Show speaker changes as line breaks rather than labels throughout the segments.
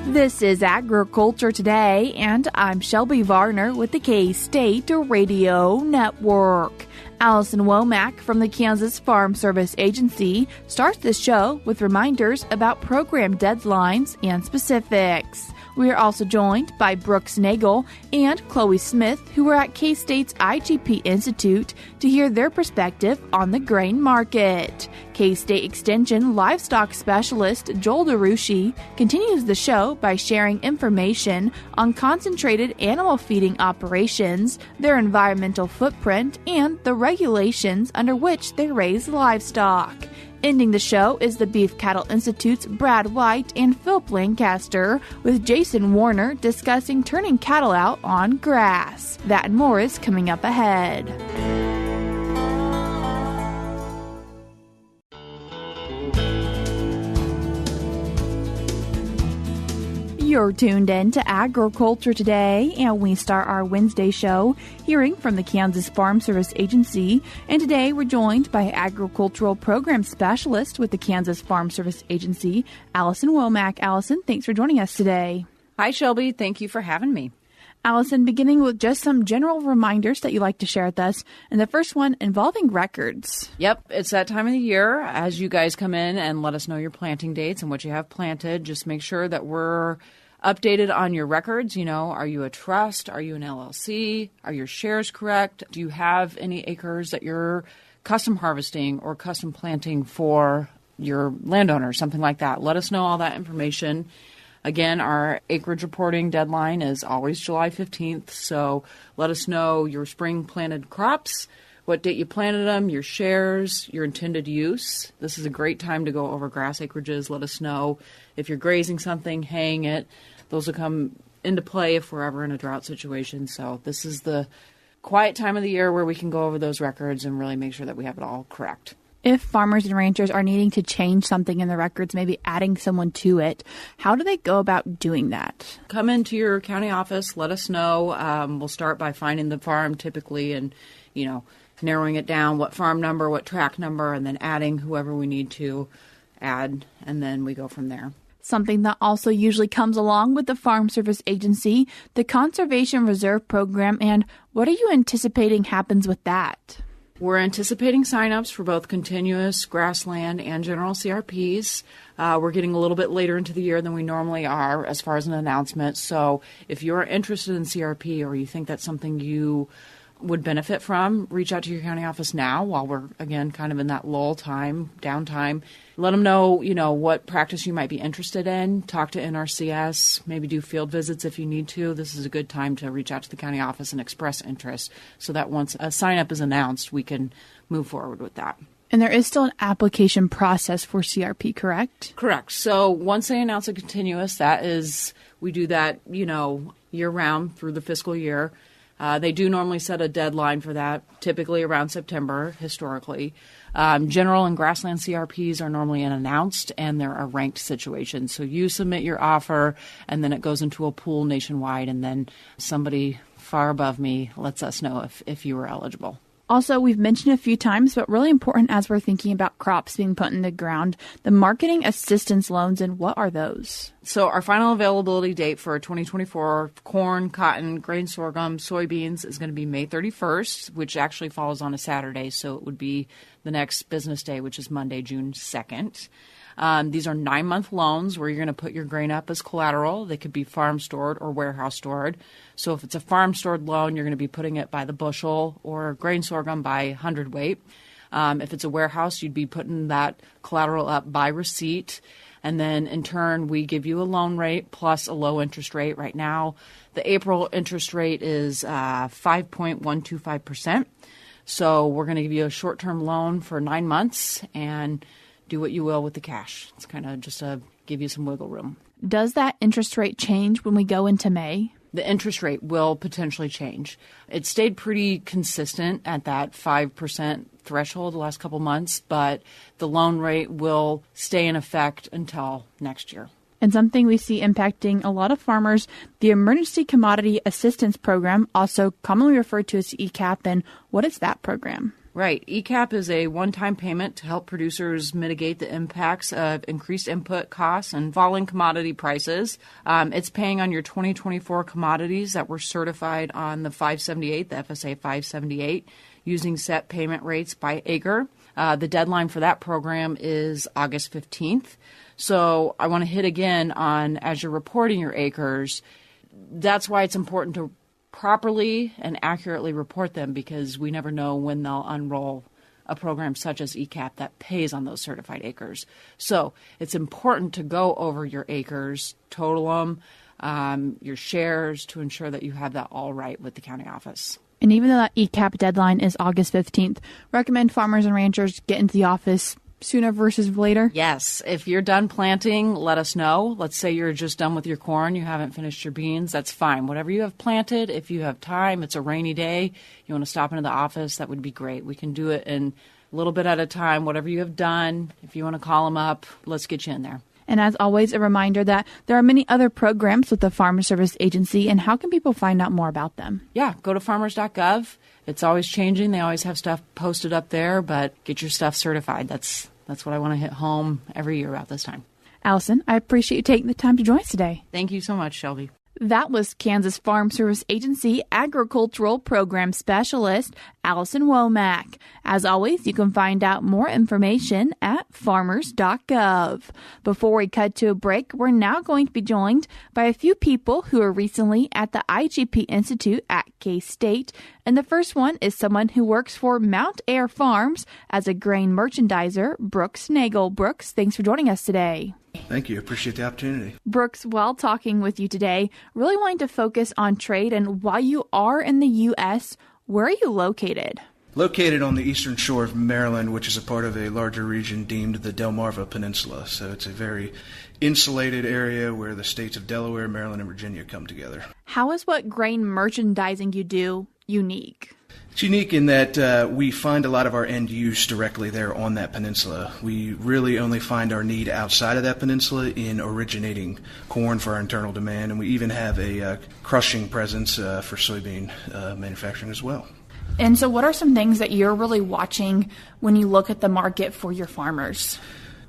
This is Agriculture Today, and I'm Shelby Varner with the K-State Radio Network. Allison Womack from the Kansas Farm Service Agency starts this show with reminders about program deadlines and specifics. We are also joined by Brooks Nagel and Chloe Smith, who are at K-State's IGP Institute, to hear their perspective on the grain market. K-State Extension Livestock Specialist Joel DeRouchey continues the show by sharing information on concentrated animal feeding operations, their environmental footprint, and the regulations under which they raise livestock. Ending the show is the Beef Cattle Institute's Brad White and Phillip Lancaster, with Jason Warner discussing turning cattle out on grass. That and more is coming up ahead. You're tuned in to Agriculture Today, and we start our Wednesday show hearing from the Kansas Farm Service Agency. And today we're joined by Agricultural Program Specialist with the Kansas Farm Service Agency, Allison Womack. Allison, thanks for joining us today.
Hi, Shelby. Thank you for having me.
Allison, beginning with just some general reminders that you'd like to share with us, and the first one involving records.
Yep, it's that time of the year. As you guys come in and let us know your planting dates and what you have planted, just make sure that we're updated on your records. You know, are you a trust? Are you an LLC? Are your shares correct? Do you have any acres that you're custom harvesting or custom planting for your landowner, something like that? Let us know all that information. Again, our acreage reporting deadline is always July 15th, so let us know your spring planted crops, what date you planted them, your shares, your intended use. This is a great time to go over grass acreages. Let us know if you're grazing something, haying it. Those will come into play if we're ever in a drought situation. So this is the quiet time of the year where we can go over those records and really make sure that we have it all correct.
If farmers and ranchers are needing to change something in the records, maybe adding someone to it, how do they go about doing that?
Come into your county office, let us know. We'll start by finding the farm typically and, narrowing it down, what farm number, what tract number, and then adding whoever we need to add, and then we go from there.
Something that also usually comes along with the Farm Service Agency, the Conservation Reserve Program, and what are you anticipating happens with that?
We're anticipating signups for both continuous grassland and general CRPs. We're getting a little bit later into the year than we normally are as far as an announcement. So if you're interested in CRP or you think that's something you would benefit from, reach out to your county office now while we're, again, kind of in that lull time, downtime. Let them know, what practice you might be interested in. Talk to NRCS, maybe do field visits if you need to. This is a good time to reach out to the county office and express interest so that once a sign-up is announced, we can move forward with that.
And there is still an application process for CRP, correct?
Correct. So once they announce a continuous, we do that, year-round through the fiscal year. They do normally set a deadline for that, typically around September, historically. General and grassland CRPs are normally unannounced, and they're a ranked situation. So you submit your offer, and then it goes into a pool nationwide, and then somebody far above me lets us know if you were eligible.
Also, we've mentioned a few times, but really important as we're thinking about crops being put in the ground, the marketing assistance loans, and what are those?
So our final availability date for 2024 corn, cotton, grain sorghum, soybeans is going to be May 31st, which actually falls on a Saturday. So it would be the next business day, which is Monday, June 2nd. These are 9-month loans where you're going to put your grain up as collateral. They could be farm stored or warehouse stored. So if it's a farm stored loan, you're going to be putting it by the bushel, or grain sorghum by hundredweight. If it's a warehouse, you'd be putting that collateral up by receipt. And then in turn, we give you a loan rate plus a low interest rate. Right now, the April interest rate is 5.125%. So we're going to give you a short-term loan for 9 months and do what you will with the cash. It's kind of just to give you some wiggle room.
Does that interest rate change when we go into May?
The interest rate will potentially change. It stayed pretty consistent at that 5% threshold the last couple months, but the loan rate will stay in effect until next year.
And something we see impacting a lot of farmers, the Emergency Commodity Assistance Program, also commonly referred to as ECAP, and what is that program?
Right. ECAP is a one-time payment to help producers mitigate the impacts of increased input costs and falling commodity prices. It's paying on your 2024 commodities that were certified on the 578, the FSA 578, using set payment rates by acre. The deadline for that program is August 15th. So I want to hit again on, as you're reporting your acres, that's why it's important to properly and accurately report them, because we never know when they'll unroll a program such as ECAP that pays on those certified acres. So it's important to go over your acres, total them, your shares, to ensure that you have that all right with the county office.
And even though that ECAP deadline is August 15th, recommend farmers and ranchers get into the office sooner versus later?
Yes. If you're done planting, let us know. Let's say you're just done with your corn, you haven't finished your beans, that's fine. Whatever you have planted, if you have time, it's a rainy day, you want to stop into the office, that would be great. We can do it in a little bit at a time. Whatever you have done, if you want to call them up, let's get you in there.
And as always, a reminder that there are many other programs with the Farm Service Agency, and how can people find out more about them?
Yeah, go to Farmers.gov. It's always changing. They always have stuff posted up there, but get your stuff certified. That's what I want to hit home every year about this time.
Allison, I appreciate you taking the time to join us today.
Thank you so much, Shelby.
That was Kansas Farm Service Agency Agricultural Program Specialist Allison Womack. As always, you can find out more information at Farmers.gov. Before we cut to a break, we're now going to be joined by a few people who were recently at the IGP Institute at K-State. And the first one is someone who works for Mount Air Farms as a grain merchandiser, Brooks Nagel. Brooks, thanks for joining us today.
Thank you. Appreciate the opportunity.
Brooks, while talking with you today, really wanting to focus on trade, and while you are in the U.S., where are you located?
Located on the eastern shore of Maryland, which is a part of a larger region deemed the Delmarva Peninsula. So it's a very insulated area where the states of Delaware, Maryland, and Virginia come together.
How is what grain merchandising you do unique?
It's unique in that we find a lot of our end use directly there on that peninsula. We really only find our need outside of that peninsula in originating corn for our internal demand, and we even have a crushing presence for soybean manufacturing as well.
And so what are some things that you're really watching when you look at the market for your farmers?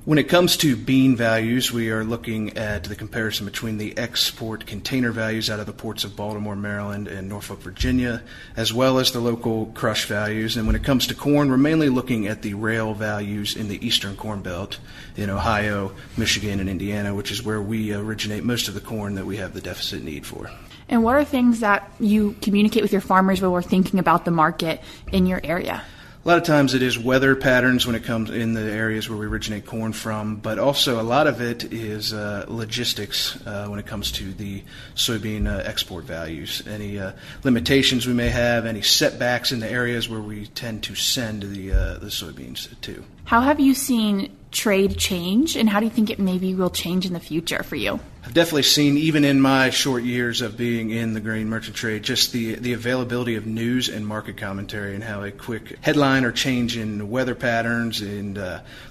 When it comes to bean values, we are looking at the comparison between the export container values out of the ports of Baltimore, Maryland, and Norfolk, Virginia, as well as the local crush values. And when it comes to corn, we're mainly looking at the rail values in the eastern corn belt in Ohio, Michigan, and Indiana, which is where we originate most of the corn that we have the deficit need for.
And what are things that you communicate with your farmers when we're thinking about the market in your area?
A lot of times it is weather patterns when it comes in the areas where we originate corn from, but also a lot of it is logistics when it comes to the soybean export values. Any limitations we may have, any setbacks in the areas where we tend to send the soybeans to.
How have you seen trade change, and how do you think it maybe will change in the future for you?
I've definitely seen, even in my short years of being in the grain merchant trade, just the availability of news and market commentary, and how a quick headline or change in weather patterns and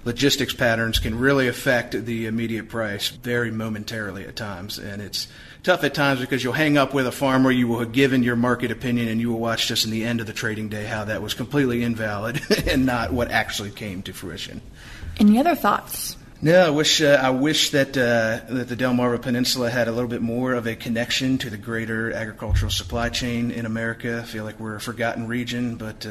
logistics patterns can really affect the immediate price very momentarily at times. And it's tough at times because you'll hang up with a farmer, you will have given your market opinion, and you will watch just in the end of the trading day how that was completely invalid and not what actually came to fruition.
Any other thoughts?
No, I wish that the Delmarva Peninsula had a little bit more of a connection to the greater agricultural supply chain in America. I feel like we're a forgotten region, but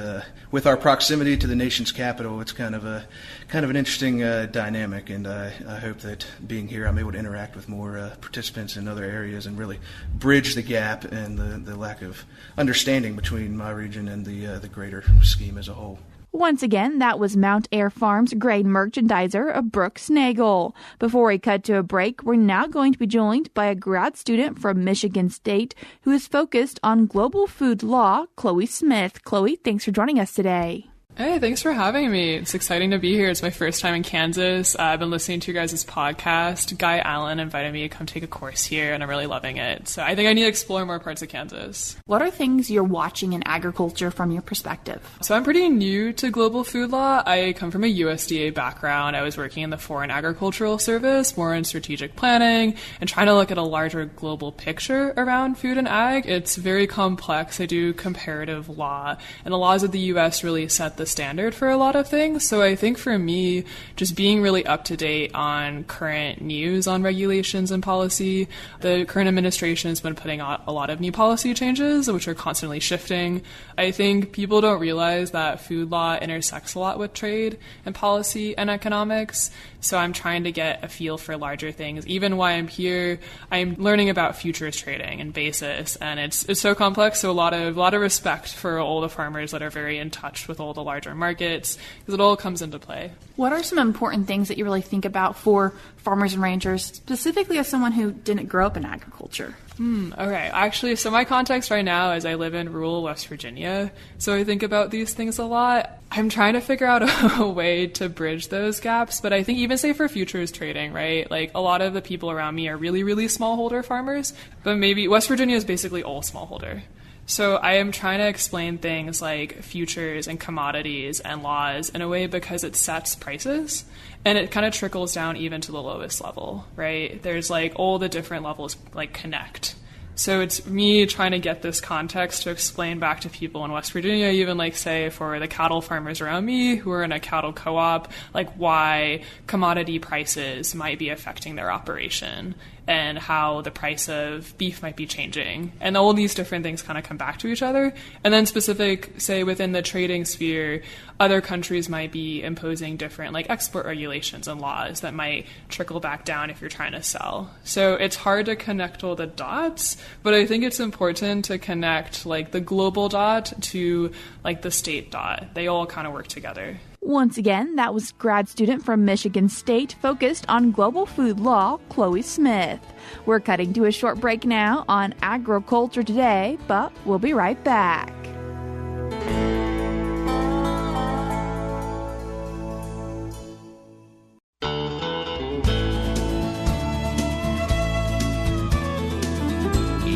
with our proximity to the nation's capital, it's kind of an interesting dynamic. And I hope that being here, I'm able to interact with more participants in other areas and really bridge the gap and the lack of understanding between my region and the greater scheme as a whole.
Once again, that was Mount Air Farms grain merchandiser, Brooks Nagel. Before we cut to a break, we're now going to be joined by a grad student from Michigan State who is focused on global food law, Chloe Smith. Chloe, thanks for joining us today.
Hey, thanks for having me. It's exciting to be here. It's my first time in Kansas. I've been listening to your guys' podcast. Guy Allen invited me to come take a course here, and I'm really loving it. So I think I need to explore more parts of Kansas.
What are things you're watching in agriculture from your perspective?
So I'm pretty new to global food law. I come from a USDA background. I was working in the Foreign Agricultural Service, more in strategic planning, and trying to look at a larger global picture around food and ag. It's very complex. I do comparative law, and the laws of the U.S. really set the standard for a lot of things. So I think for me, just being really up to date on current news on regulations and policy. The current administration has been putting out a lot of new policy changes, which are constantly shifting. I think people don't realize that food law intersects a lot with trade and policy and economics. So I'm trying to get a feel for larger things. Even while I'm here, I'm learning about futures trading and basis, and it's so complex. So a lot of respect for all the farmers that are very in touch with all the larger markets, because it all comes into play.
What are some important things that you really think about for farmers and ranchers, specifically as someone who didn't grow up in agriculture?
Okay. Actually, so my context right now is I live in rural West Virginia, so I think about these things a lot. I'm trying to figure out a way to bridge those gaps, but I think even say for futures trading, right? Like a lot of the people around me are really, really smallholder farmers, but maybe West Virginia is basically all smallholder. So I am trying to explain things like futures and commodities and laws in a way because it sets prices and it kind of trickles down even to the lowest level, right? There's like all the different levels like connect. So it's me trying to get this context to explain back to people in West Virginia, even like say for the cattle farmers around me who are in a cattle co-op, like why commodity prices might be affecting their operation and how the price of beef might be changing. And all these different things kind of come back to each other. And then specific, say within the trading sphere, other countries might be imposing different like export regulations and laws that might trickle back down if you're trying to sell. So it's hard to connect all the dots, but I think it's important to connect like the global dot to like the state dot. They all kind of work together.
Once again, that was grad student from Michigan State focused on global food law, Chloe Smith. We're cutting to a short break now on Agriculture Today, but we'll be right back.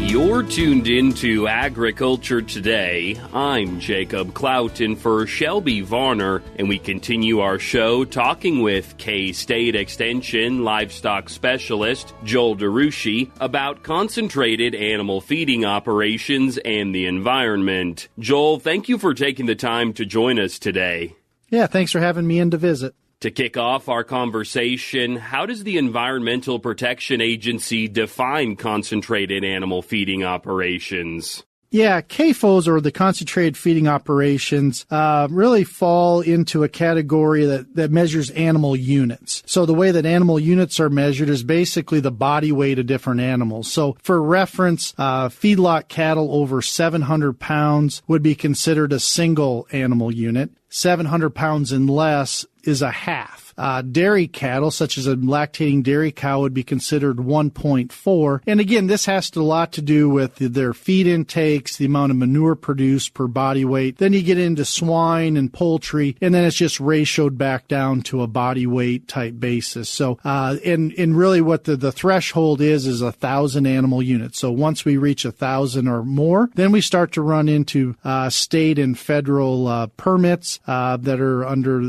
You're tuned into Agriculture Today. I'm Jacob Cloughton for Shelby Varner, and we continue our show talking with K-State Extension livestock specialist Joel DeRouchey about concentrated animal feeding operations and the environment. Joel, thank you for taking the time to join us today.
Yeah, thanks for having me in to visit.
To kick off our conversation, how does the Environmental Protection Agency define concentrated animal feeding operations?
Yeah, CAFOs, or the concentrated feeding operations, really fall into a category that measures animal units. So the way that animal units are measured is basically the body weight of different animals. So for reference, feedlot cattle over 700 pounds would be considered a single animal unit. 700 pounds and less is a half. Dairy cattle, such as a lactating dairy cow, would be considered 1.4. And again, this has a lot to do with their feed intakes, the amount of manure produced per body weight. Then you get into swine and poultry, and then it's just ratioed back down to a body weight type basis. So, and really what the threshold is 1,000 animal units. So once we reach 1,000 or more, then we start to run into state and federal permits that are under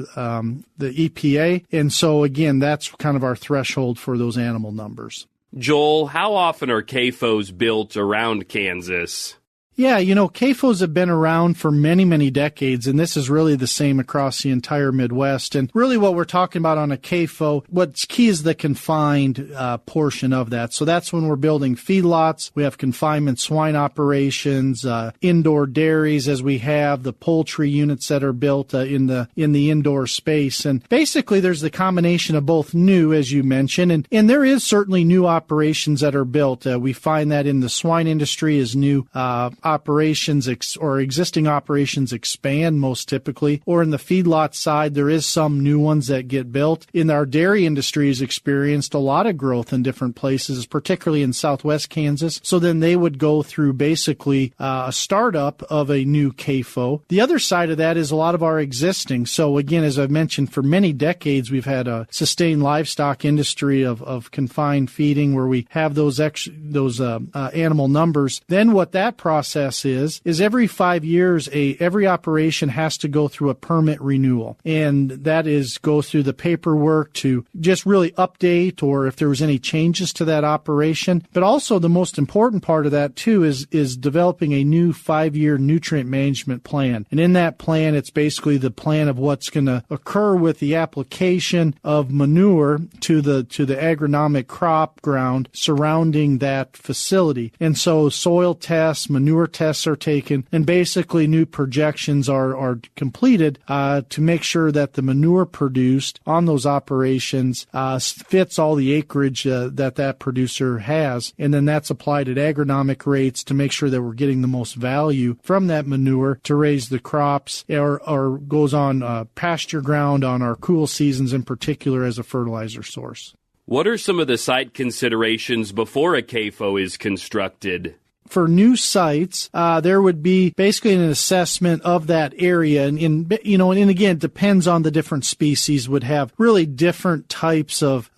the EPA. And so, again, that's kind of our threshold for those animal numbers.
Joel, how often are CAFOs built around Kansas?
Yeah, CAFOs have been around for many, many decades, and this is really the same across the entire Midwest. And really what we're talking about on a CAFO, what's key is the confined portion of that. So that's when we're building feedlots. We have confinement swine operations, indoor dairies, as we have the poultry units that are built in the indoor space. And basically there's the combination of both new, as you mentioned, and there is certainly new operations that are built. We find that in the swine industry is new operations or existing operations expand most typically, or in the feedlot side, there is some new ones that get built. In our dairy industry has experienced a lot of growth in different places, particularly in southwest Kansas. So then they would go through basically a startup of a new CAFO. The other side of that is a lot of our existing. So again, as I've mentioned, for many decades, we've had a sustained livestock industry of confined feeding where we have those animal numbers. Then what that process process is every 5 years, every operation has to go through a permit renewal. And that is go through the paperwork to just really update or if there was any changes to that operation. But also the most important part of that too is developing a new 5-year nutrient management plan. And in that plan, it's basically the plan of what's going to occur with the application of manure to the agronomic crop ground surrounding that facility. And so soil tests, manure tests are taken, and basically new projections are completed to make sure that the manure produced on those operations fits all the acreage that producer has. And then that's applied at agronomic rates to make sure that we're getting the most value from that manure to raise the crops or goes on pasture ground on our cool seasons in particular as a fertilizer source.
What are some of the site considerations before a CAFO is constructed?
For new sites, there would be basically an assessment of that area, and again, it depends on the different species. Would have really different types of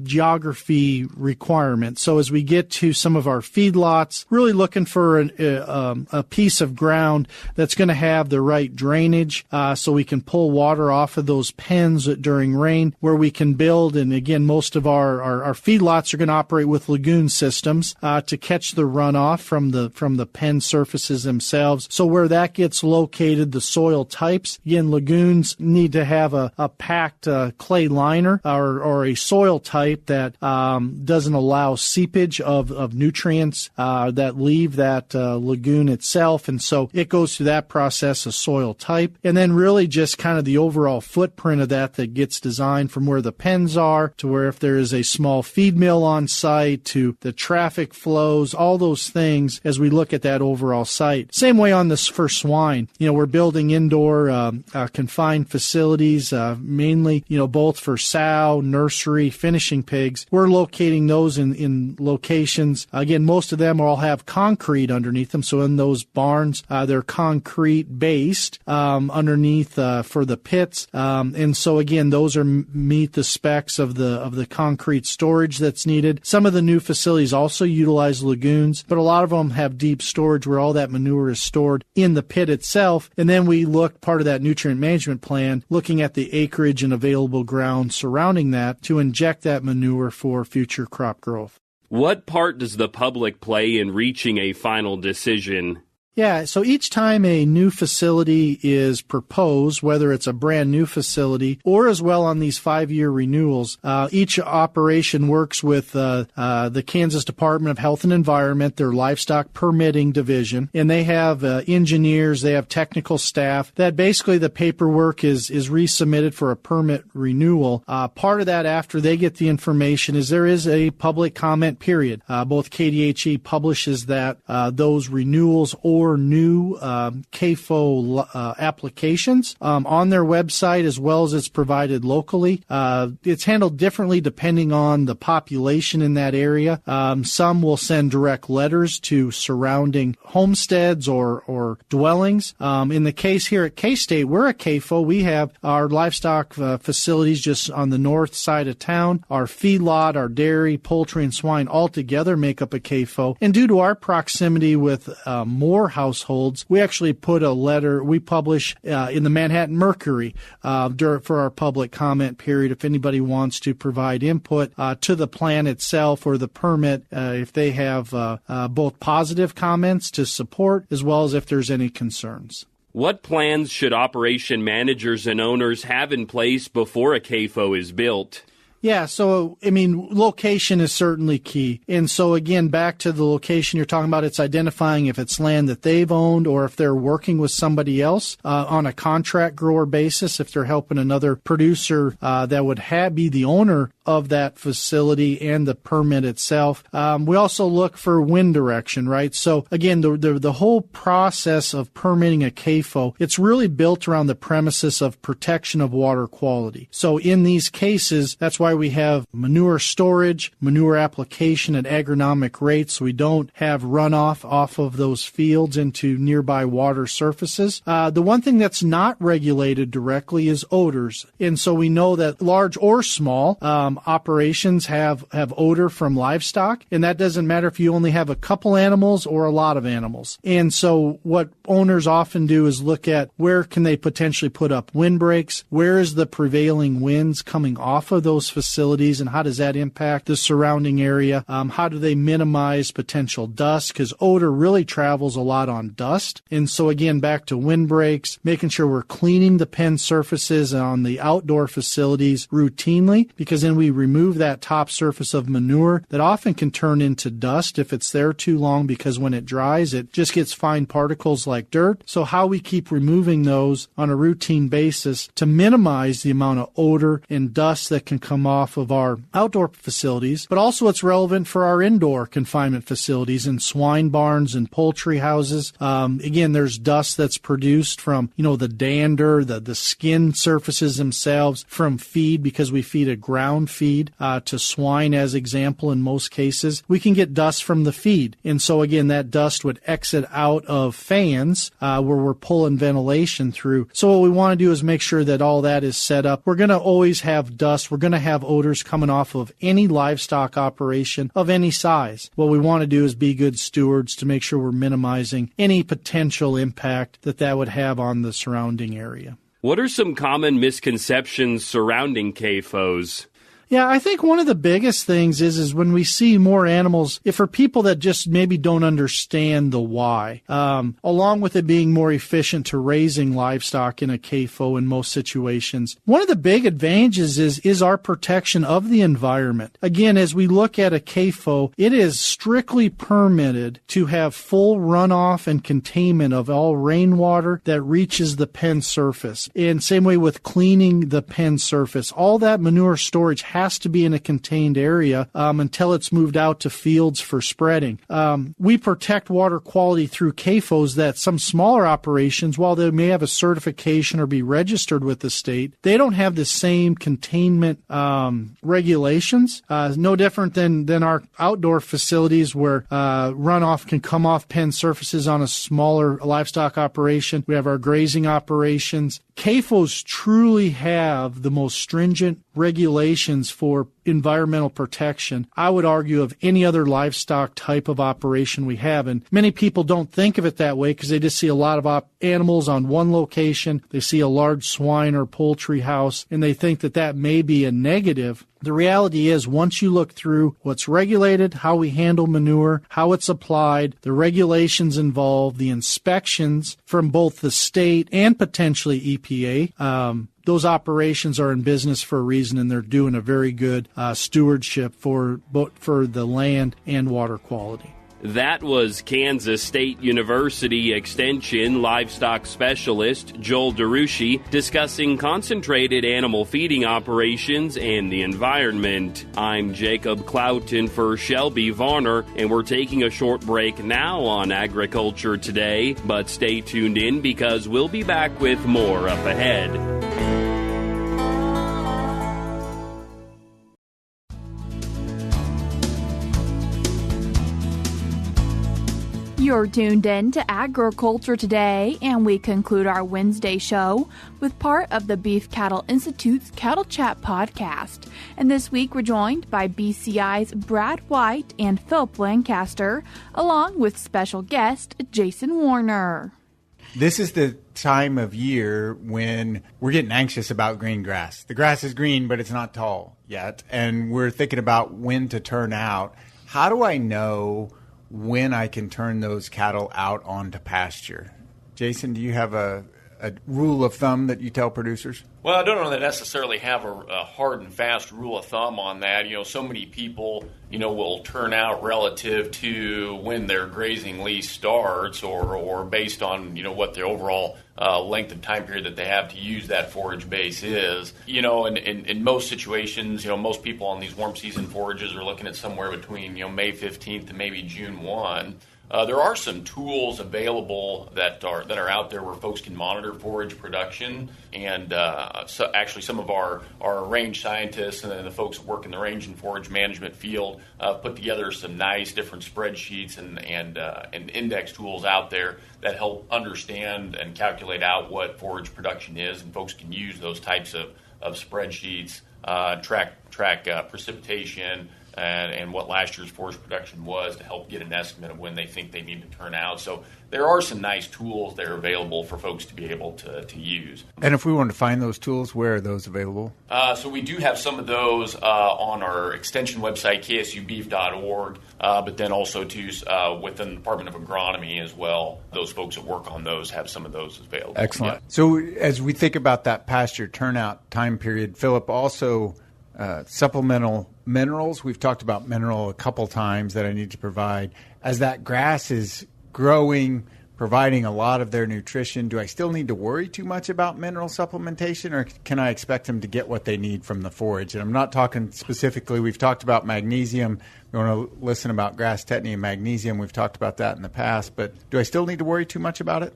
geography requirements. So as we get to some of our feedlots, really looking for a piece of ground that's going to have the right drainage, so we can pull water off of those pens during rain, where we can build. And again, most of our feedlots are going to operate with lagoon systems to catch the runoff from the pen surfaces themselves. So where that gets located, the soil types, again, lagoons need to have a packed clay liner or a soil type that doesn't allow seepage of nutrients that leave that lagoon itself. And so it goes through that process of soil type. And then really just kind of the overall footprint of that gets designed from where the pens are to where if there is a small feed mill on site to the traffic flows, all those things as we look at that overall site. Same way on this for swine. We're building indoor confined facilities, mainly, both for sow, nursery, finishing pigs. We're locating those in locations. Again, most of them all have concrete underneath them. So in those barns, they're concrete based underneath for the pits. And so again, those meet the specs of the concrete storage that's needed. Some of the new facilities also utilize lagoons, but a lot of them have deep storage where all that manure is stored in the pit itself. And then we look, part of that nutrient management plan, looking at the acreage and available ground surrounding that to inject that manure for future crop growth.
What part does the public play in reaching a final decision?
Yeah, so each time a new facility is proposed, whether it's a brand new facility or as well on these 5-year renewals, each operation works with the Kansas Department of Health and Environment, their livestock permitting division, and they have engineers, they have technical staff that basically the paperwork is resubmitted for a permit renewal. Part of that after they get the information is there is a public comment period. Both KDHE publishes that those renewals or new CAFO applications on their website as well as it's provided locally. It's handled differently depending on the population in that area. Some will send direct letters to surrounding homesteads or dwellings. In the case here at K-State, we're a CAFO. We have our livestock facilities just on the north side of town. Our feedlot, our dairy, poultry, and swine all together make up a CAFO. And due to our proximity with more households, we actually put a letter, we publish in the Manhattan Mercury for our public comment period if anybody wants to provide input to the plan itself or the permit if they have both positive comments to support as well as if there's any concerns.
What plans should operation managers and owners have in place before a CAFO is built?
Yeah, so, location is certainly key. And so, again, back to the location you're talking about, it's identifying if it's land that they've owned or if they're working with somebody else on a contract grower basis, if they're helping another producer that would be the owner of that facility and the permit itself. We also look for wind direction, right? So, again, the whole process of permitting a CAFO, it's really built around the premises of protection of water quality. So, in these cases, that's why we have manure storage, manure application at agronomic rates so we don't have runoff off of those fields into nearby water surfaces. The one thing that's not regulated directly is odors. And so we know that large or small operations have odor from livestock, and that doesn't matter if you only have a couple animals or a lot of animals. And so what owners often do is look at where can they potentially put up windbreaks, where is the prevailing winds coming off of those facilities, and how does that impact the surrounding area? How do they minimize potential dust? Because odor really travels a lot on dust. And so again, back to windbreaks, making sure we're cleaning the pen surfaces on the outdoor facilities routinely, because then we remove that top surface of manure that often can turn into dust if it's there too long, because when it dries, it just gets fine particles like dirt. So how we keep removing those on a routine basis to minimize the amount of odor and dust that can come off of our outdoor facilities, but also it's relevant for our indoor confinement facilities and swine barns and poultry houses. Again, there's dust that's produced from, the dander, the skin surfaces themselves from feed, because we feed a ground feed to swine, as example, in most cases. We can get dust from the feed. And so again, that dust would exit out of fans where we're pulling ventilation through. So what we want to do is make sure that all that is set up. We're going to always have dust. We're going to have odors coming off of any livestock operation of any size. What we want to do is be good stewards to make sure we're minimizing any potential impact that would have on the surrounding area.
What are some common misconceptions surrounding CAFOs?
Yeah, I think one of the biggest things is when we see more animals, if for people that just maybe don't understand the why, along with it being more efficient to raising livestock in a CAFO in most situations, one of the big advantages is our protection of the environment. Again, as we look at a CAFO, it is strictly permitted to have full runoff and containment of all rainwater that reaches the pen surface. And same way with cleaning the pen surface. All that manure storage has to be in a contained area until it's moved out to fields for spreading. We protect water quality through CAFOs that some smaller operations, while they may have a certification or be registered with the state, they don't have the same containment regulations. No different than our outdoor facilities where runoff can come off pen surfaces on a smaller livestock operation. We have our grazing operations. CAFOs truly have the most stringent regulations for environmental protection, I would argue, of any other livestock type of operation we have. And many people don't think of it that way because they just see a lot of animals on one location. They see a large swine or poultry house, and they think that may be a negative. The reality is, once you look through what's regulated, how we handle manure, how it's applied, the regulations involved, the inspections from both the state and potentially EPA, those operations are in business for a reason, and they're doing a very good stewardship for the land and water quality.
That was Kansas State University Extension livestock specialist Joel DeRouchey discussing concentrated animal feeding operations and the environment. I'm Jacob Cloughton for Shelby Varner, and we're taking a short break now on Agriculture Today, but stay tuned in because we'll be back with more up ahead.
You're tuned in to Agriculture Today, and we conclude our Wednesday show with part of the Beef Cattle Institute's Cattle Chat podcast. And this week we're joined by BCI's Brad White and Phillip Lancaster, along with special guest Jason Warner.
This is the time of year when we're getting anxious about green grass. The grass is green, but it's not tall yet, and we're thinking about when to turn out. How do I know when I can turn those cattle out onto pasture? Jason, do you have a rule of thumb that you tell producers?
Well, I don't know that I necessarily have a hard and fast rule of thumb on that. So many people, will turn out relative to when their grazing lease starts or based on, what the overall length of time period that they have to use that forage base is. In most situations, most people on these warm season forages are looking at somewhere between, May 15th and maybe June 1. There are some tools available that are out there where folks can monitor forage production, and so actually some of our range scientists and the folks that work in the range and forage management field put together some nice different spreadsheets and index tools out there that help understand and calculate out what forage production is, and folks can use those types of spreadsheets, track precipitation, and what last year's forage production was to help get an estimate of when they think they need to turn out. So there are some nice tools that are available for folks to be able to use.
And if we want to find those tools, where are those available?
So we do have some of those on our extension website, ksubbeef.org, but then also too within the Department of Agronomy as well. Those folks that work on those have some of those available.
Excellent.
Yeah.
So as we think about that pasture turnout time period, Phillip, also supplemental minerals. We've talked about mineral a couple times that I need to provide. As that grass is growing, providing a lot of their nutrition, do I still need to worry too much about mineral supplementation, or can I expect them to get what they need from the forage? And I'm not talking specifically, we've talked about magnesium. We want to listen about grass tetany and magnesium. We've talked about that in the past, but do I still need to worry too much about it?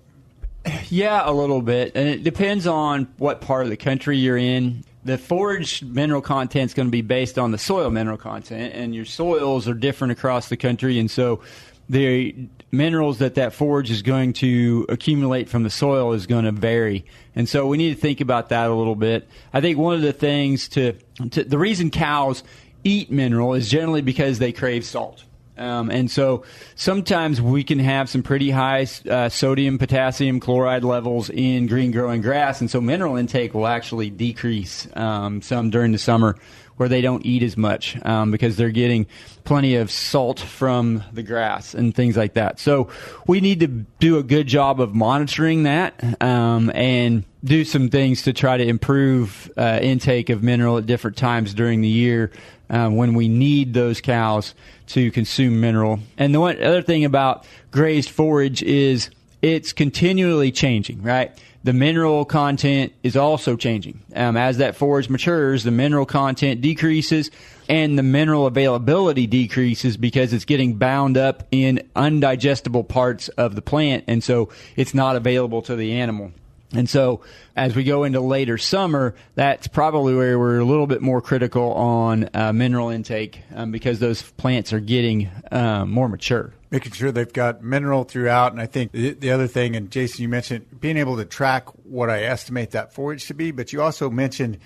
Yeah, a little bit. And it depends on what part of the country you're in. The forage mineral content is going to be based on the soil mineral content, and your soils are different across the country. And so the minerals that forage is going to accumulate from the soil is going to vary. And so we need to think about that a little bit. I think one of the things the reason cows eat mineral is generally because they crave salt. And so sometimes we can have some pretty high sodium, potassium, chloride levels in green growing grass. And so mineral intake will actually decrease some during the summer where they don't eat as much because they're getting plenty of salt from the grass and things like that. So we need to do a good job of monitoring that and do some things to try to improve intake of mineral at different times during the year when we need those cows to consume mineral. And the one other thing about grazed forage is it's continually changing, right? The mineral content is also changing. As that forage matures, the mineral content decreases and the mineral availability decreases because it's getting bound up in undigestible parts of the plant, and so it's not available to the animal. And so as we go into later summer, that's probably where we're a little bit more critical on mineral intake because those plants are getting more mature.
Making sure they've got mineral throughout. And I think the other thing, and Jason, you mentioned being able to track what I estimate that forage to be, but you also mentioned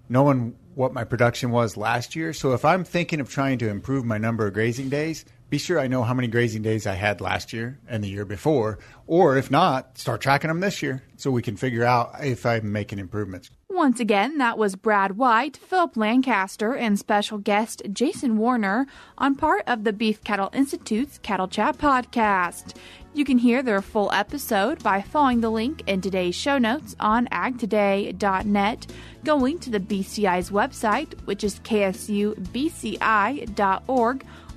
knowing what my production was last year. So if I'm thinking of trying to improve my number of grazing days, be sure I know how many grazing days I had last year and the year before, or if not, start tracking them this year so we can figure out if I'm making improvements.
Once again, that was Brad White, Phillip Lancaster, and special guest Jason Warner on part of the Beef Cattle Institute's Cattle Chat podcast. You can hear their full episode by following the link in today's show notes on agtoday.net, going to the BCI's website, which is ksubci.org,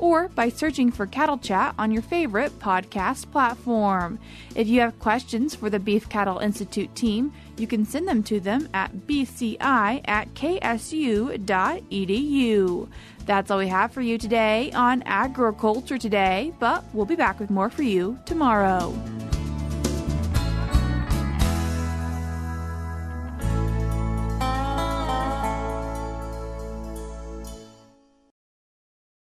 or by searching for Cattle Chat on your favorite podcast platform. If you have questions for the Beef Cattle Institute team, you can send them to them at bci@ksu.edu. That's all we have for you today on Agriculture Today, but we'll be back with more for you tomorrow.